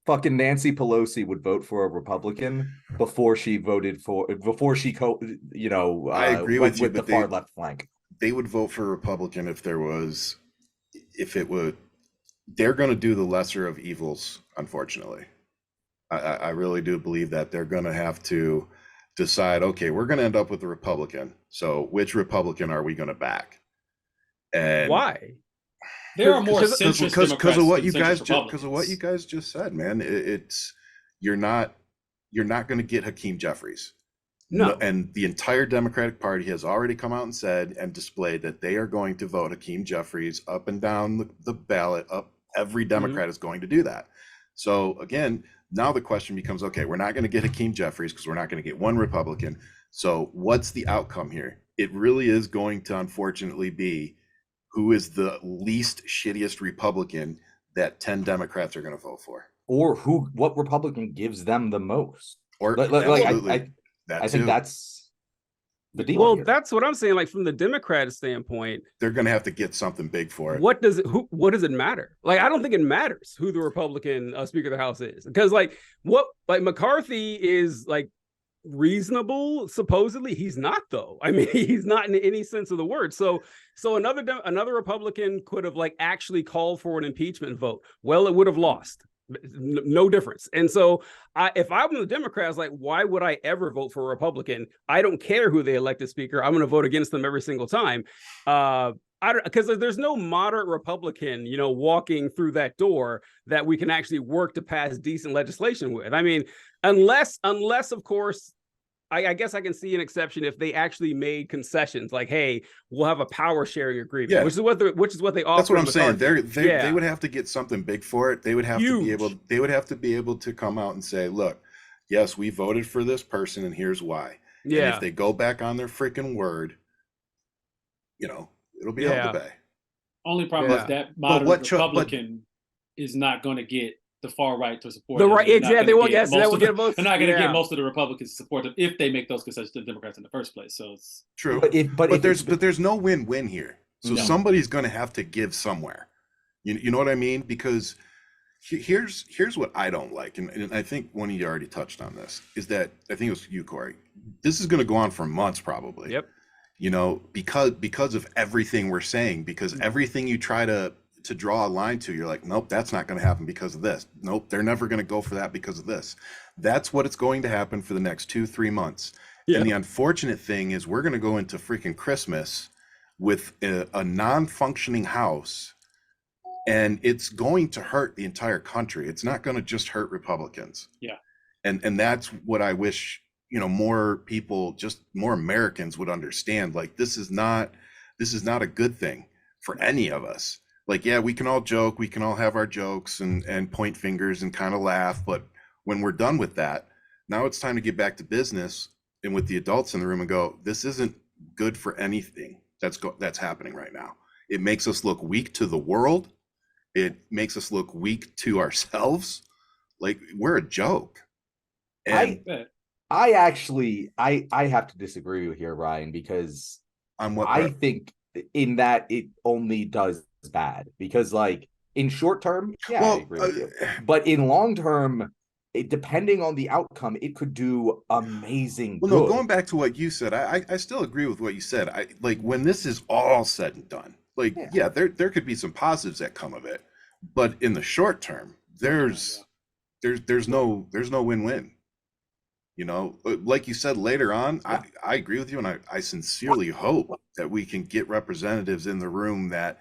fucking Nancy Pelosi would vote for a Republican before she I agree went with you, with the but far left flank. they would vote for Republican if it would. They're going to do the lesser of evils, unfortunately. I really do believe that they're going to have to decide, okay, we're going to end up with a Republican. So which Republican are we going to back? And why? There are more centrist Democrats because of what you than guys centrist because of what you guys just said, man. You're not going to get Hakeem Jeffries. No. And the entire Democratic Party has already come out and said and displayed that they are going to vote Hakeem Jeffries up and down the ballot. Up every Democrat is going to do that. So again, now the question becomes, okay, we're not going to get Hakeem Jeffries because we're not going to get one Republican. So what's the outcome here? It really is going to unfortunately be who is the least shittiest Republican that 10 Democrats are going to vote for. Or what Republican gives them the most. Or I think that's the deal. Well, here. that's what I'm saying. Like from the Democrat standpoint, they're going to have to get something big for it. What does it matter? Like, I don't think it matters who the Republican Speaker of the House is, because McCarthy is like reasonable. Supposedly, he's not though. I mean, he's not in any sense of the word. So another Republican could have like actually called for an impeachment vote. Well, it would have lost. No difference. And so if I'm the Democrats, like, why would I ever vote for a Republican? I don't care who they elect as speaker. I'm going to vote against them every single time. Because there's no moderate Republican, walking through that door that we can actually work to pass decent legislation with. I mean, unless of course, I guess I can see an exception if they actually made concessions, like, "Hey, we'll have a power sharing agreement," which is what they offer. That's what I'm saying. They would have to get something big for it. They would have to be able. They would have to be able to come out and say, "Look, yes, we voted for this person, and here's why." Yeah. And if they go back on their freaking word, it'll be hell to pay. Only problem is that moderate Republican is not going to get the far right to support the right. Exactly. They will. Yes, they will get most. They're not going to get most of the Republicans to support them if they make those concessions to the Democrats in the first place. So it's true. But there's no win-win here. So somebody's going to have to give somewhere. You know what I mean? Because here's what I don't like, and I think one of you already touched on this. Is that I think it was you, Corey. This is going to go on for months probably. Yep. Because of everything we're saying, because everything you try to draw a line to, you're like, nope, that's not going to happen because of this. Nope, they're never going to go for that because of this. That's what it's going to happen for the next 2-3 months. Yeah. And the unfortunate thing is we're going to go into freaking Christmas with a non-functioning House, and it's going to hurt the entire country. It's not going to just hurt Republicans. Yeah. And that's what I wish, more people, just more Americans would understand. Like, this is not a good thing for any of us. Like, yeah, we can all joke, we can all have our jokes and point fingers and kind of laugh, but when we're done with that, now it's time to get back to business and with the adults in the room and go, this isn't good for anything that's happening right now. It makes us look weak to the world. It makes us look weak to ourselves. Like, we're a joke. And I actually have to disagree with here, Ryan, because I think in that it only does bad, because like in short term, I agree with you. But in long term, depending on the outcome, it could do amazing good. No, going back to what you said, I still agree with what you said. I like when this is all said and done, like, there could be some positives that come of it, but in the short term, there's no win-win. Like you said later on, I agree with you, and I sincerely hope that we can get representatives in the room that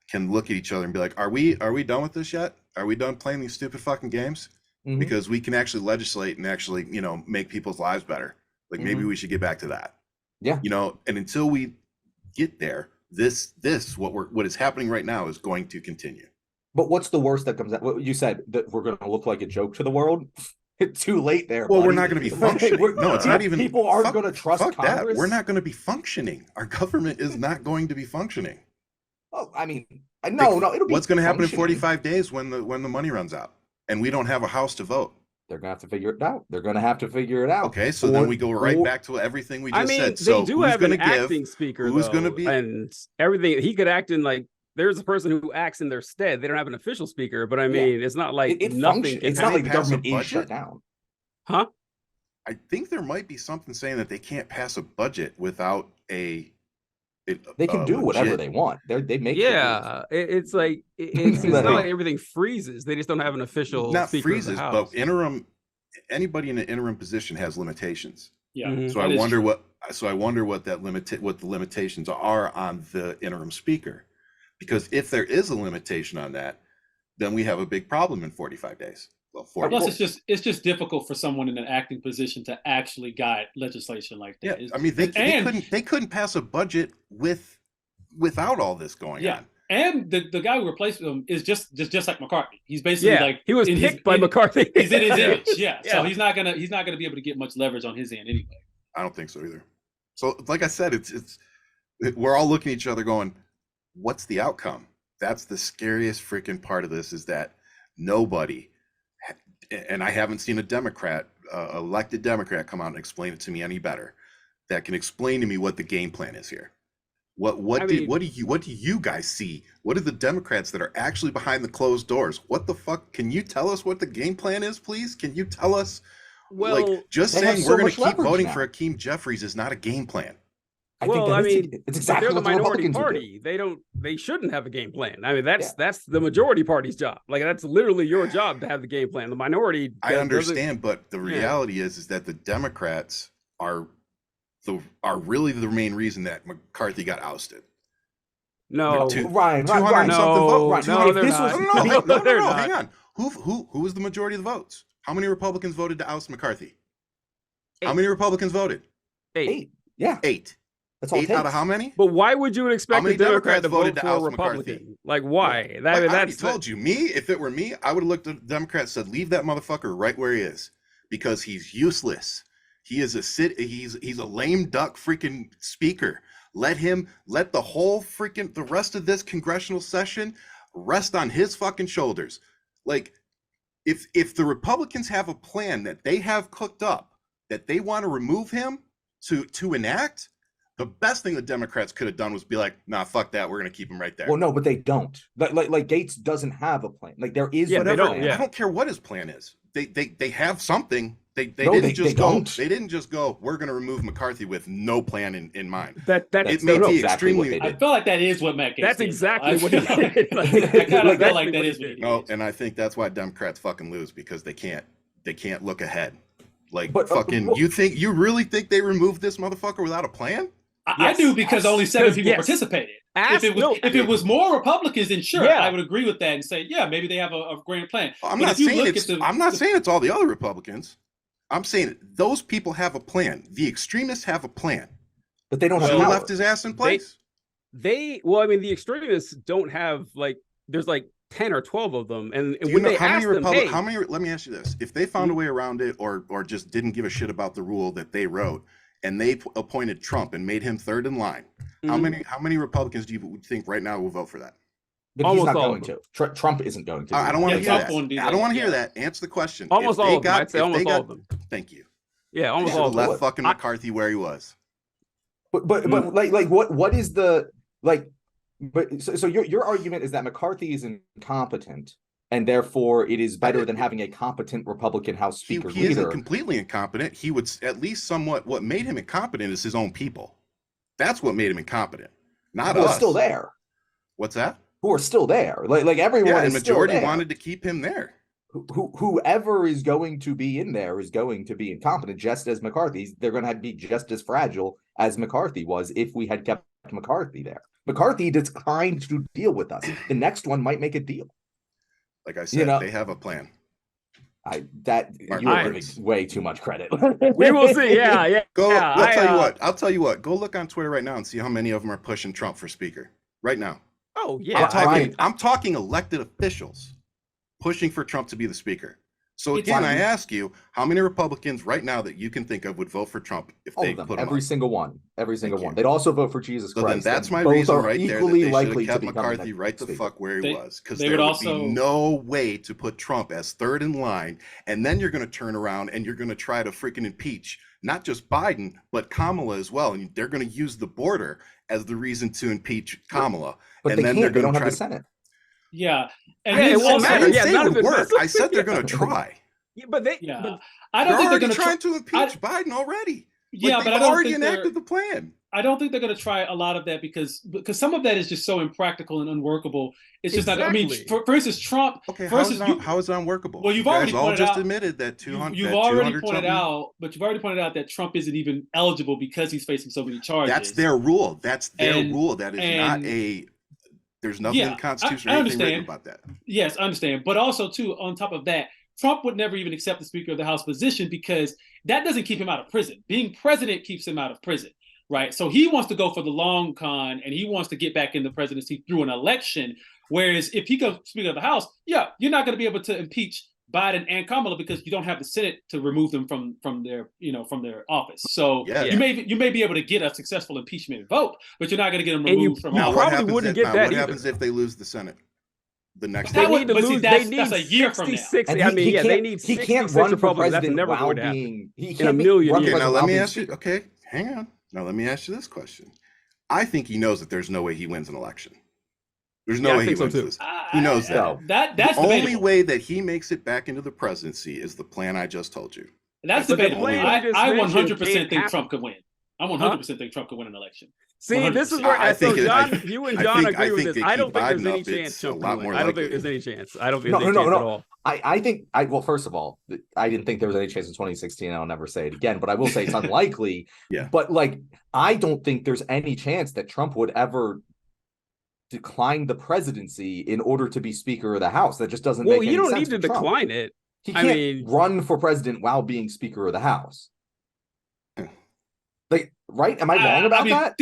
can look at each other and be like, are we done with this yet? Are we done playing these stupid fucking games? Mm-hmm. Because we can actually legislate and actually, make people's lives better. Like, maybe we should get back to that. Yeah. And until we get there, what is happening right now is going to continue. But what's the worst that comes out? What you said, that we're going to look like a joke to the world? Too late there. Well, buddy. We're not going to be functioning. No, it's not even. People aren't going to trust Congress. That. We're not going to be functioning. Our government is not going to be functioning. Oh, I mean, no, it'll be. What's going to happen in 45 days when the money runs out and we don't have a House to vote? They're going to have to figure it out. They're going to have to figure it out. Okay, so then we go right back to everything we just said. So they do have an acting speaker, who's going to be and everything. He could act in like there's a person who acts in their stead. They don't have an official speaker, but I mean, it's not like nothing. It's not like the government is shut down. Huh? I think there might be something saying that they can't pass a budget without they can do whatever they want. They make it's like it's not like everything freezes. They just don't have an official not speaker freezes, of the House. But interim, anybody in an interim position has limitations. Yeah. Mm-hmm. So I wonder what what the limitations are on the interim speaker, because if there is a limitation on that, then we have a big problem in 45 days. Well, 40. Plus, it's just difficult for someone in an acting position to actually guide legislation like that. Yeah, I mean, they couldn't pass a budget without all this going on. And the guy who replaced him is just like McCarthy. He's basically like he was picked by McCarthy. He's in his image, so he's not gonna be able to get much leverage on his end anyway. I don't think so either. So, like I said, we're all looking at each other going, "What's the outcome?" That's the scariest freaking part of this, is that nobody, and I haven't seen a Democrat, elected Democrat, come out and explain it to me any better, that can explain to me what the game plan is here. What do you guys see? What are the Democrats that are actually behind the closed doors? What the fuck? Can you tell us what the game plan is, please? Can you tell us? Well, like, just saying we're going to keep voting for Hakeem Jeffries is not a game plan. It's exactly they're the what minority Republicans party. They shouldn't have a game plan. I mean, that's the majority party's job. Like, that's literally your job to have the game plan. The minority. I understand, but the reality is that the Democrats are really the main reason that McCarthy got ousted. No, Ryan, something vote. No, Hang on. Who was the majority of the votes? How many Republicans voted to oust McCarthy? 8. How many Republicans voted? 8. Yeah. 8. That's all 8 out of how many? But why would you expect a Democrat to vote for a Republican? McCarthy? Like, why? I already told you. If it were me, I would have looked at the Democrats and said, leave that motherfucker right where he is, because he's useless. He is he's a lame duck freaking speaker. Let the rest of this congressional session rest on his fucking shoulders. Like, if the Republicans have a plan that they have cooked up that they want to remove him to enact, the best thing the Democrats could have done was be like, nah, fuck that, we're gonna keep him right there. Well, no, but they don't. Like Gates doesn't have a plan. Like, there is whatever. I don't care what his plan is. They have something. They didn't just go, we're going to remove McCarthy with no plan in mind. It may be extremely. I feel like that is what Matt Gaetz That's did. exactly what he did. I kind of feel like that is what he did. No, and I think that's why Democrats fucking lose, because they can't look ahead. Like, you really think they removed this motherfucker without a plan? I do, because only 7 people participated. If it was more Republicans, then sure, I would agree with that and say, yeah, maybe they have a grand plan. I'm not saying it's all the other Republicans. I'm saying those people have a plan. The extremists have a plan, but they don't have power. Left his ass in place. The extremists don't have, like, there's like 10 or 12 of them, and when they ask them, how many? Let me ask you this: if they found a way around it, or just didn't give a shit about the rule that they wrote, and they appointed Trump and made him third in line, how many Republicans do you think right now will vote for that? But almost he's not going to. Trump isn't going to. I don't want to hear that. I don't want to hear that. Answer the question. Almost all of them. I'd say almost all of them. Thank you. Yeah, almost all of them. Left fucking McCarthy where he was. But like what is the like? But so your argument is that McCarthy is incompetent, and therefore it is better than having a competent Republican House Speaker. He isn't completely incompetent. He would at least somewhat. What made him incompetent is his own people. That's what made him incompetent. Not us. Still there. What's that? Who are still there, like everyone. Yeah, the majority wanted to keep him there. Whoever is going to be in there is going to be incompetent, just as McCarthy. They're going to be just as fragile as McCarthy was if we had kept McCarthy there. McCarthy declined to deal with us. The next one might make a deal. Like I said, they have a plan. You're giving way too much credit. We will see. Yeah. I'll tell you what. Go look on Twitter right now and see how many of them are pushing Trump for speaker right now. Oh yeah, I'm talking elected officials pushing for Trump to be the speaker. So again, I ask you, how many Republicans right now that you can think of would vote for Trump if they put him every single one? They'd also vote for Jesus Christ. Then that's my reason right there that they should have kept McCarthy right the fuck where he was, because there would be no way to put Trump as third in line, and then you're going to turn around and you're going to try to freaking impeach not just Biden but Kamala as well, and they're going to use the border as the reason to impeach Kamala. But and they can't. They don't have the Senate. Yeah. And it won't matter. I didn't say it would work. I said they're going to try. Yeah, but I don't think they're going to trying to impeach Biden already. Yeah, like, but I don't already think enacted the plan. I don't think they're going to try a lot of that because some of that is just so impractical and unworkable. It's just not. I mean, for instance, Trump. Okay, how is it unworkable? Well, you've already all just admitted that 200. You've already pointed out, that Trump isn't even eligible because he's facing so many charges. That's their rule. That is not a. There's nothing in the Constitution or anything written about that. Yes, I understand. But also, too, on top of that, Trump would never even accept the Speaker of the House position because that doesn't keep him out of prison. Being president keeps him out of prison, right? So he wants to go for the long con, and he wants to get back in the presidency through an election. Whereas if he goes Speaker of the House, you're not going to be able to impeach Biden and Kamala because you don't have the Senate to remove them from their office. So you may be able to get a successful impeachment vote, but you're not going to get them removed from office. Probably wouldn't get that What happens if they lose the Senate? The next they need to lose. They need that's a year from now. 60. They need. He can't run for president while being in a million years. Now let me ask you. Okay, hang on. Now let me ask you this question. I think he knows that there's no way he wins an election. There's no way he wins this. He knows that. That's the only way that he makes it back into the presidency is the plan I just told you. That's debatable. I 100% think Trump could win. I 100% think Trump could win an election. See, 100%. This is where you and John agree with this. I don't think there's any chance Trump can win. I don't think there's any chance. I don't think there's any chance at all. I think well, first of all, I didn't think there was any chance in 2016. I'll never say it again, but I will say it's unlikely. Yeah. But I don't think there's any chance that Trump would ever decline the presidency in order to be Speaker of the House. That just doesn't make any sense. Well, you don't need to decline it. He can't run for president while being Speaker of the House. Right? Am I wrong about that?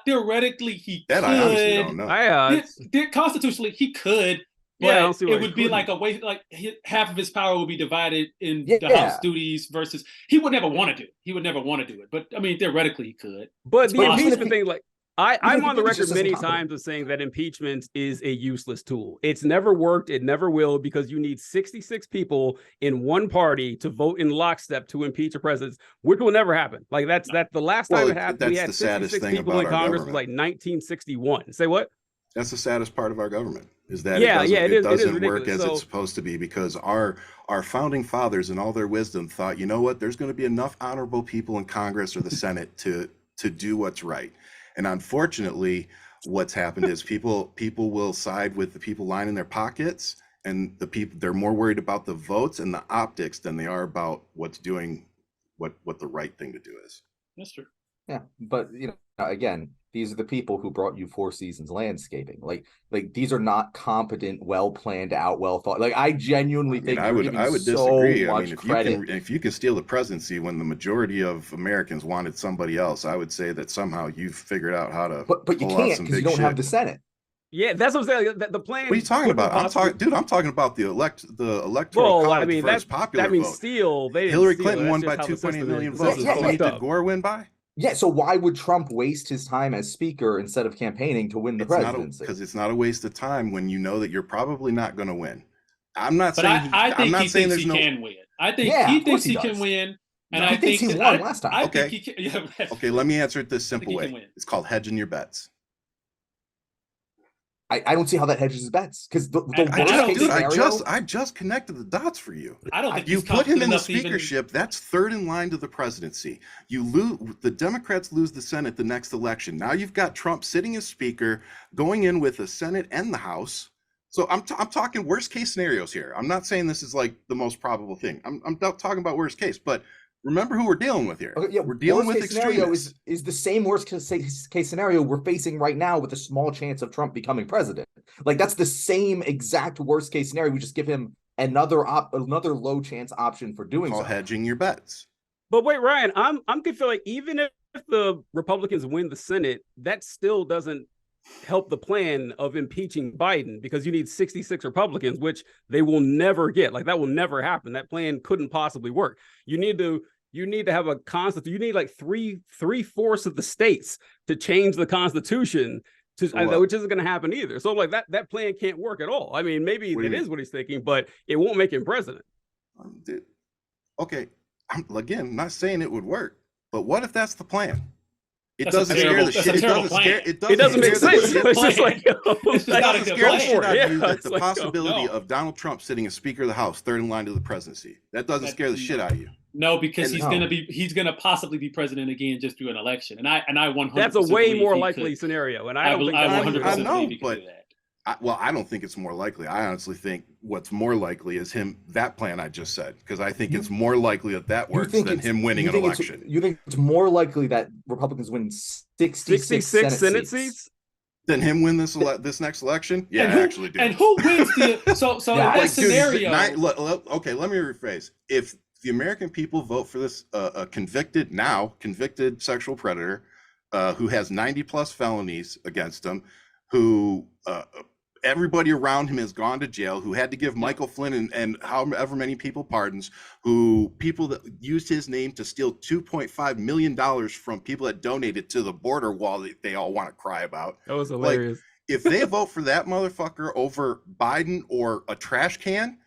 Theoretically, he could. I honestly don't know. Constitutionally, he could. But it would be like a way, like half of his power would be divided in the House duties versus he would never want to do it. He would never want to do it. But I mean, theoretically, he could. But the impeachment thing, I'm on the record many times of saying that impeachment is a useless tool. It's never worked. It never will, because you need 66 people in one party to vote in lockstep to impeach a president, which will never happen. That's the last time it happened. We had 66 people in Congress was 1961. Say what? That's the saddest part of our government is that it doesn't work as it's supposed to be, because our founding fathers in all their wisdom thought, you know what, there's going to be enough honorable people in Congress or the Senate to do what's right. And unfortunately, what's happened is people will side with the people lining their pockets, and they're more worried about the votes and the optics than they are about what's doing what the right thing to do is. That's true. Yeah, but again, these are the people who brought you Four Seasons landscaping. Like these are not competent, well planned out, well thought. I genuinely think I would disagree. I mean, if you can steal the presidency when the majority of Americans wanted somebody else, I would say that somehow you've figured out how to. But you can't, because you don't have the Senate. Yeah, that's what I'm saying. The plan. What are you talking about? I'm talking about the electoral college versus popular vote. That means steal. Hillary Clinton won by 2.8 million votes. How many did Gore win by? Yeah, so why would Trump waste his time as speaker instead of campaigning to win the presidency? Because it's not a waste of time when you know that you're probably not going to win. I'm not but saying. I think he thinks he can win. I think he thinks he can win, and I think he won last time. Okay. Okay, let me answer it this simple way. It's called hedging your bets. I don't see how that hedges his bets, because I just connected the dots for you. I don't think you put him in the speakership. That's third in line to the presidency. You lose. The Democrats lose the Senate the next election. Now you've got Trump sitting as speaker, going in with the Senate and the House. So I'm talking worst case scenarios here. I'm not saying this is like the most probable thing. I'm talking about worst case, but. Remember who we're dealing with here. Okay, yeah, we're dealing with extremists. Is the same worst case scenario we're facing right now, with a small chance of Trump becoming president. That's the same exact worst case scenario. We just give him another low chance option for doing so. Hedging your bets. But wait, Ryan, I'm feeling even if the Republicans win the Senate, that still doesn't help the plan of impeaching Biden, because you need 66 Republicans, which they will never get. That will never happen. That plan couldn't possibly work. You need to have a constitution. You need three-fourths of the states to change the Constitution, which isn't going to happen either. So that plan can't work at all. I mean, maybe it is what he's thinking, but it won't make him president. Okay, I'm not saying it would work, but what if that's the plan? It doesn't scare the shit. It doesn't make sense. It's just like, it's not a scare the shit out of you that the like, possibility of Donald Trump sitting as Speaker of the House, third in line to the presidency, that doesn't scare the shit out of you. No, because he's gonna possibly be president again just through an election, and I 100%. That's a way more likely scenario, and I don't think I 100% know, believe he could do that. I don't think it's more likely. I honestly think what's more likely is that plan I just said, because I think it's more likely that works than him winning an election. You think it's more likely that Republicans win 66 Senate seats? Than him win this next election? Yeah, I actually do. And who wins the so in that scenario? Okay, let me rephrase. If the American people vote for this convicted sexual predator who has 90+ felonies against him, who everybody around him has gone to jail, who had to give Michael Flynn and however many people pardons, people that used his name to steal $2.5 million from people that donated to the border wall that they all want to cry about. That was hilarious. Like, if they vote for that motherfucker over Biden or a trash can,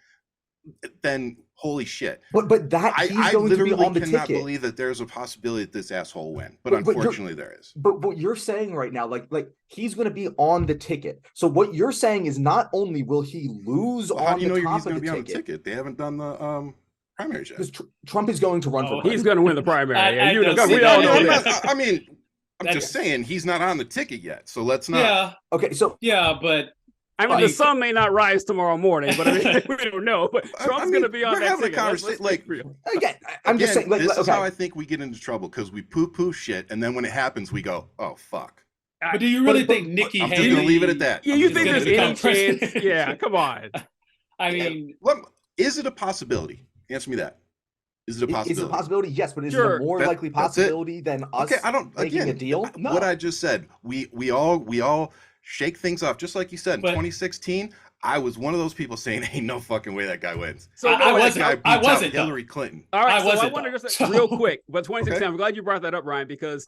then holy shit. But that he's going to be on the ticket. I cannot believe that there's a possibility that this asshole win, but unfortunately there is. But what you're saying right now, like he's going to be on the ticket. So what you're saying is not only will he lose on the top of the ticket. How do you know he's going to be on the ticket? They haven't done the primaries yet. Because Trump is going to run for president. He's going to win the primary. We all know that. I mean, I'm just saying he's not on the ticket yet. So let's not. Yeah. Okay. So but. I mean, the sun may not rise tomorrow morning, but I mean, we don't know. But Trump's going to be on that ticket. Conversation. I'm just saying. This is how I think we get into trouble, because we poo-poo shit, and then when it happens, we go, "Oh fuck." But do you really think Nikki Haley? I'm just going to leave it at that. Yeah, you think there's any chance? Yeah, come on. I mean, is it a possibility? Answer me that. Is it a possibility? Is it a possibility? Yes, but is it a more likely possibility than us making a deal? No. What I just said, we all shake things off, just like you said in 2016. I was one of those people saying, "Ain't no fucking way that guy wins." So I wasn't Hillary Clinton. All right, I want to just real quick, but 2016. I'm glad you brought that up, Ryan, because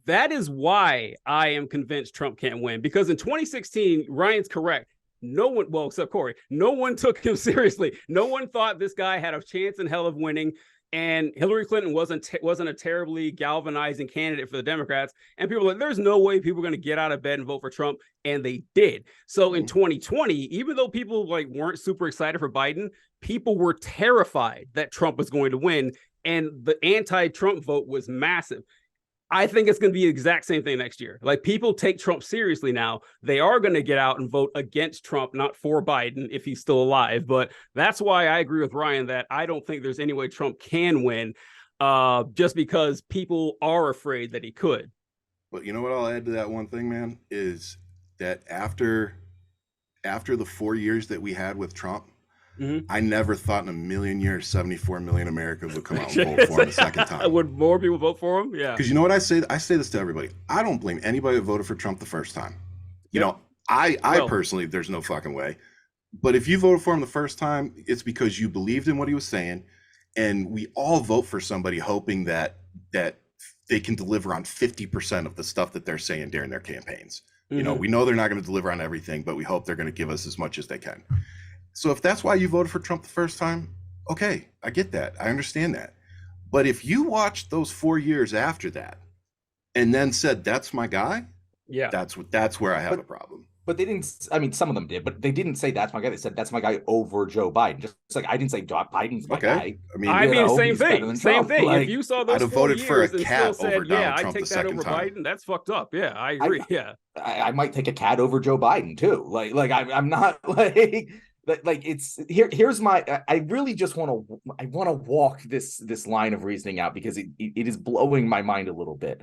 that is why I am convinced Trump can't win. Because in 2016, Ryan's correct. No one, well, except Corey, no one took him seriously. No one thought this guy had a chance in hell of winning. And Hillary Clinton wasn't a terribly galvanizing candidate for the Democrats. And people were like, there's no way people are going to get out of bed and vote for Trump. And they did. So in 2020, even though people weren't super excited for Biden, people were terrified that Trump was going to win. And the anti-Trump vote was massive. I think it's going to be the exact same thing next year. Like, people take Trump seriously now. They are going to get out and vote against Trump, not for Biden if he's still alive. But that's why I agree with Ryan that I don't think there's any way Trump can win, just because people are afraid that he could. But you know what I'll add to that one thing, man, is that after the 4 years that we had with Trump, I never thought in a million years 74 million Americans would come out and vote for him a second time. Would more people vote for him? Yeah. Because you know what I say? I say this to everybody. I don't blame anybody that voted for Trump the first time. You know, I personally, there's no fucking way. But if you voted for him the first time, it's because you believed in what he was saying. And we all vote for somebody hoping that they can deliver on 50% of the stuff that they're saying during their campaigns. You know, we know they're not going to deliver on everything, but we hope they're going to give us as much as they can. So if that's why you voted for Trump the first time, okay, I get that. I understand that. But if you watched those 4 years after that and then said, that's my guy, that's where I have a problem. But they didn't, I mean, some of them did, but they didn't say that's my guy. They said that's my guy over Joe Biden. Just like I didn't say Biden's my guy. I mean, same thing. Same thing. Like, if you saw those I'd have 4 voted years for a and cat still over said, Donald Trump I take the that over time. Biden, that's fucked up. Yeah, I agree. I might take a cat over Joe Biden too. Like I'm not like it's here's my I really just want to walk this line of reasoning out, because it is blowing my mind a little bit.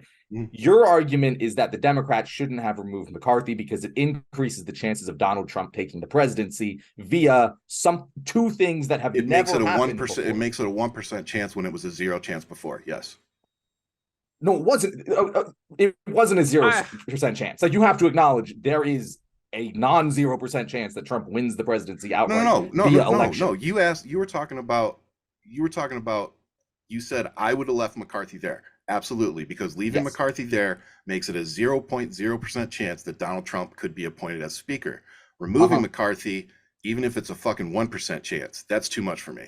Your argument is that the Democrats shouldn't have removed McCarthy because it increases the chances of Donald Trump taking the presidency via two things that have never happened before. It makes it a 1% chance when it was a 0 chance before. Yes. No, it wasn't. It wasn't a 0% chance. Like, you have to acknowledge there is a non-0% chance that Trump wins the presidency outright via election. No. You said I would have left McCarthy there. Absolutely, because leaving McCarthy there makes it a 0.0% chance that Donald Trump could be appointed as speaker. Removing McCarthy, even if it's a fucking 1% chance, that's too much for me.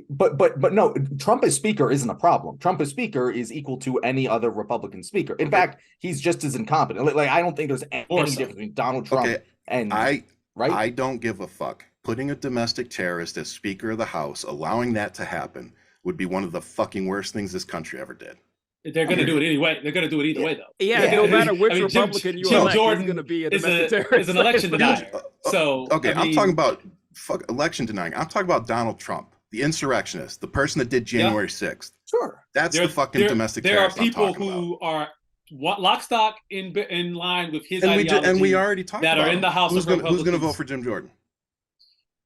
But no, Trump as speaker isn't a problem. Trump as speaker is equal to any other Republican speaker. In fact, he's just as incompetent. Like, I don't think there's any difference between Donald Trump and I don't give a fuck. Putting a domestic terrorist as Speaker of the House, allowing that to happen, would be one of the fucking worst things this country ever did. They're going to do it anyway. They're going to do it either way, though. Yeah, no matter which Republican you elect, Jordan is going to be a domestic terrorist. Is an election denier. So I'm talking about election denying. I'm talking about Donald Trump, the insurrectionist, the person that did January 6th. Sure, that's the fucking domestic terrorist. There are people who are lock, stock in line with his ideology, and we already talked that about are in the House of Republicans. Who's going to vote for Jim Jordan?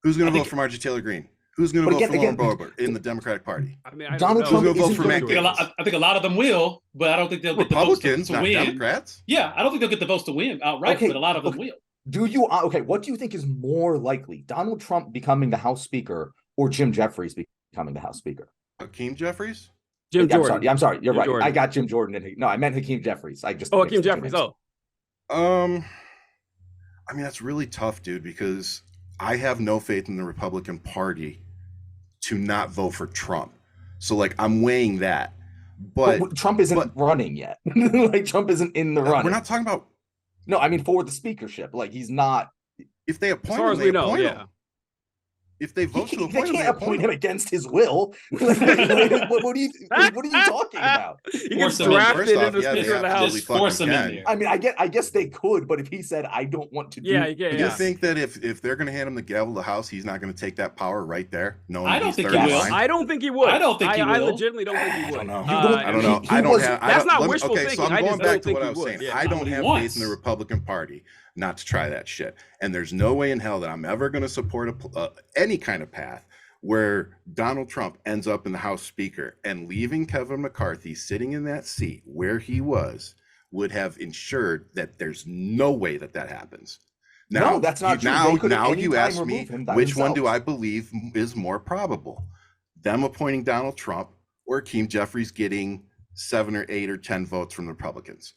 Who's going to vote for Marjorie Taylor Greene? Who's going to vote for Lauren Boebert in the Democratic Party? I mean, Donald Trump going to vote for Matt Gaetz. I think a lot of them will, but I don't think they'll get the votes to win. Democrats. Yeah, I don't think they'll get the votes to win outright, but a lot of them will. Do you what do you think is more likely, Donald Trump becoming the House Speaker or Jim Jeffries becoming the House Speaker? Hakeem Jeffries? Jim Jordan. I'm sorry. You're Jim right. Jordan. I got Jim Jordan. No, I meant Hakeem Jeffries. Hakeem Jeffries. I mean, that's really tough, dude, because I have no faith in the Republican Party to not vote for Trump. So, like, I'm weighing that. But Trump isn't running yet. Like, Trump isn't in the running. We're not talking about. No, I mean for the speakership. Like, he's not. If they appoint him, they appoint him. If they vote to appoint him, they can't appoint him against his will. What are you talking about? He gets drafted into Speaker of the House. Just force him in there. I mean, I guess they could, but if he said, "I don't want to," do you think that if they're going to hand him the gavel of the House, he's not going to take that power right there? No, I don't think he will. I don't think he would. I don't think he will. I legitimately don't think he would. I don't know. I don't have. That's not wishful thinking. So I'm going back to what I was saying. I don't have faith in the the Republican Party not to try that shit. And there's no way in hell that I'm ever going to support any kind of path where Donald Trump ends up in the House Speaker, and leaving Kevin McCarthy sitting in that seat where he was would have ensured that there's no way that happens. Now, no, that's not true. Now you ask me, which one do I believe is more probable? Them appointing Donald Trump or Hakeem Jeffries getting 7 or 8 or 10 votes from the Republicans?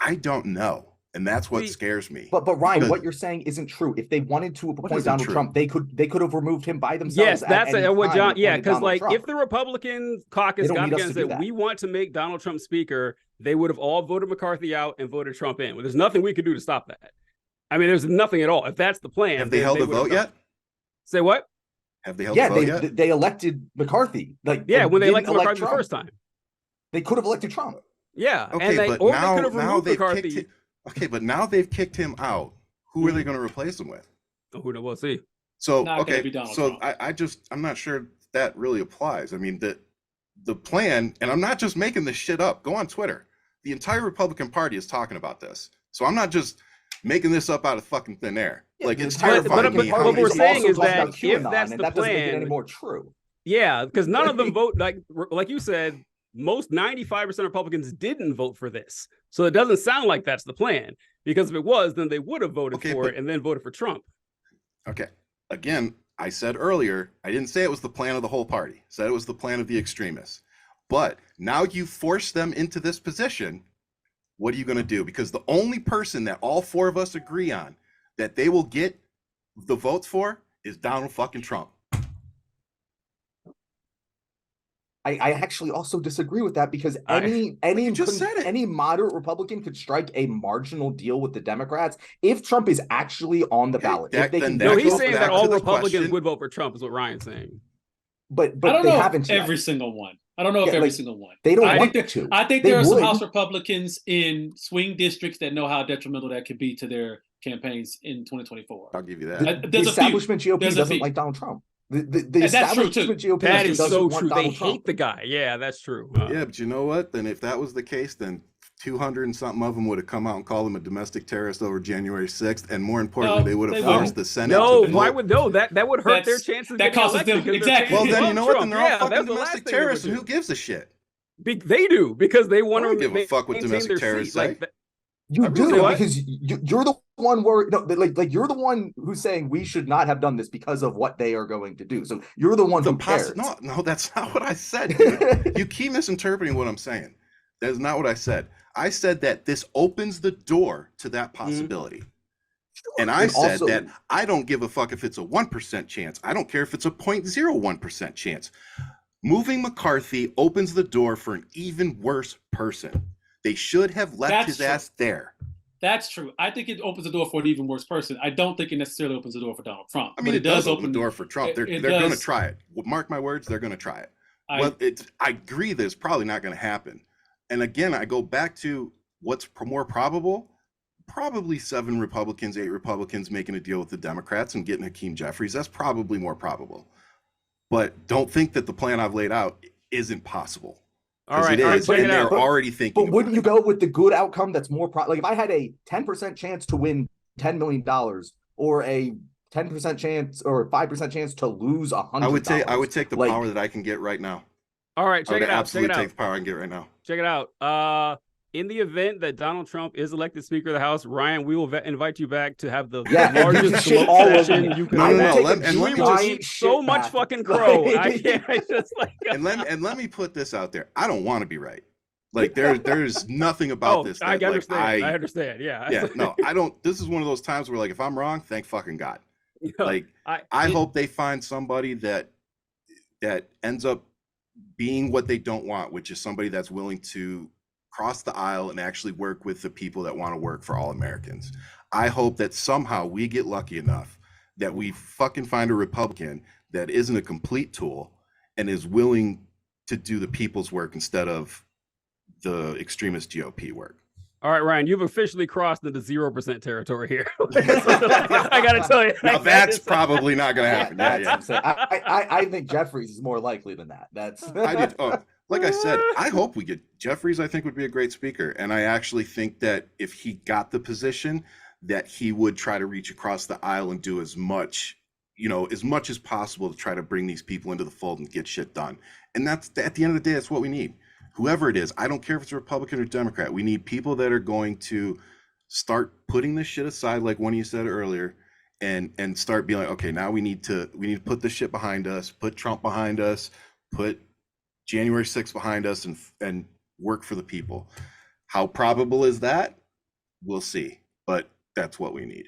I don't know. And that's what scares me. But Ryan, what you're saying isn't true. If they wanted to appoint Donald Trump, they could have removed him by themselves. Yes, that's what John. Yeah, because like Trump. If the Republican caucus got together and said we want to make Donald Trump Speaker, they would have all voted McCarthy out and voted Trump in. Well, there's nothing we could do to stop that. I mean, there's nothing at all. If that's the plan, have they held a vote yet? Say what? Have they held a vote yet? They elected McCarthy. Like when they elected McCarthy the first time, they could have elected Trump. Yeah, okay, they could have removed McCarthy. Okay, but now they've kicked him out. Who are they going to replace him with? Oh, who knows? We'll see. So I'm not sure that really applies. I mean, the plan, and I'm not just making this shit up. Go on Twitter. The entire Republican Party is talking about this. So I'm not just making this up out of fucking thin air. Like, it's terrifying. But what we're saying is that if that's the plan, doesn't make it any more true. Yeah, because none of them vote like you said. Most 95% of Republicans didn't vote for this. So it doesn't sound like that's the plan, because if it was, then they would have voted for it and then voted for Trump. Okay. Again, I said earlier, I didn't say it was the plan of the whole party. I said it was the plan of the extremists. But now you force them into this position. What are you going to do? Because the only person that all 4 of us agree on that they will get the votes for is Donald fucking Trump. I actually also disagree with that, because any moderate Republican could strike a marginal deal with the Democrats if Trump is actually on the ballot. He's saying that all Republicans would vote for Trump, is what Ryan's saying. But I don't they know haven't every single one. I don't know if every single one. They don't want to. I think there are some House Republicans in swing districts that know how detrimental that could be to their campaigns in 2024. I'll give you that. The establishment GOP doesn't like Donald Trump. The establishment GOP that is so true. They hate the guy. Yeah, that's true. Yeah, but you know what? Then if that was the case, then 200 and something of them would have come out and called him a domestic terrorist over January 6th, and more importantly, they would have forced the Senate. Why would that would hurt their chances? That causes them exactly. Well, then you know what? Then they're all fucking domestic terrorists, and who gives a shit? They do, because they want to give a fuck what domestic terrorists say. You do, because you're the one worried. No, like you're the one who's saying we should not have done this because of what they are going to do. So you're the one who cares. No, that's not what I said. Dude. You keep misinterpreting what I'm saying. That is not what I said. I said that this opens the door to that possibility. And I said that I don't give a fuck if it's a 1% chance. I don't care if it's a 0.01% chance. Moving McCarthy opens the door for an even worse person. They should have left his ass there. That's true. I think it opens the door for an even worse person. I don't think it necessarily opens the door for Donald Trump. I mean, it does open the door for Trump. They're going to try it. Mark my words, they're going to try it. I agree that it's probably not going to happen. And again, I go back to what's more probable. Probably 7 Republicans, 8 Republicans making a deal with the Democrats and getting Hakeem Jeffries. That's probably more probable. But don't think that the plan I've laid out isn't possible. All right, it is, and they're already thinking. But wouldn't you go with the good outcome that's more like if I had a 10% chance to win $10 million or a 10% chance or 5% chance to lose $100? I would take the power that I can get right now. All right, check it out. Absolutely take the power I can get right now. Check it out. In the event that Donald Trump is elected Speaker of the House, Ryan, we will invite you back to have the largest gloat session you can imagine. So much fucking crow. I can't. I just like. And let me put this out there. I don't want to be right. Like there's nothing about this. I understand. I understand. Yeah. Yeah. No, I don't. This is one of those times where like if I'm wrong, thank fucking God. Like I hope they find somebody that ends up being what they don't want, which is somebody that's willing to cross the aisle and actually work with the people that want to work for all Americans. I hope that somehow we get lucky enough that we fucking find a Republican that isn't a complete tool and is willing to do the people's work instead of the extremist GOP work. All right, Ryan, you've officially crossed into 0% territory here. I got to tell you. Now that's probably not going to happen. I think Jeffries is more likely than that. Like I said, I hope we get Jeffries. I think would be a great speaker. And I actually think that if he got the position, that he would try to reach across the aisle and do as much as possible to try to bring these people into the fold and get shit done. And that's, at the end of the day, that's what we need. Whoever it is, I don't care if it's a Republican or Democrat. We need people that are going to start putting this shit aside, like one of you said earlier, and start being like, okay, now we need to put this shit behind us, put Trump behind us, put January 6th behind us, and work for the people. How probable is that? We'll see, but that's what we need.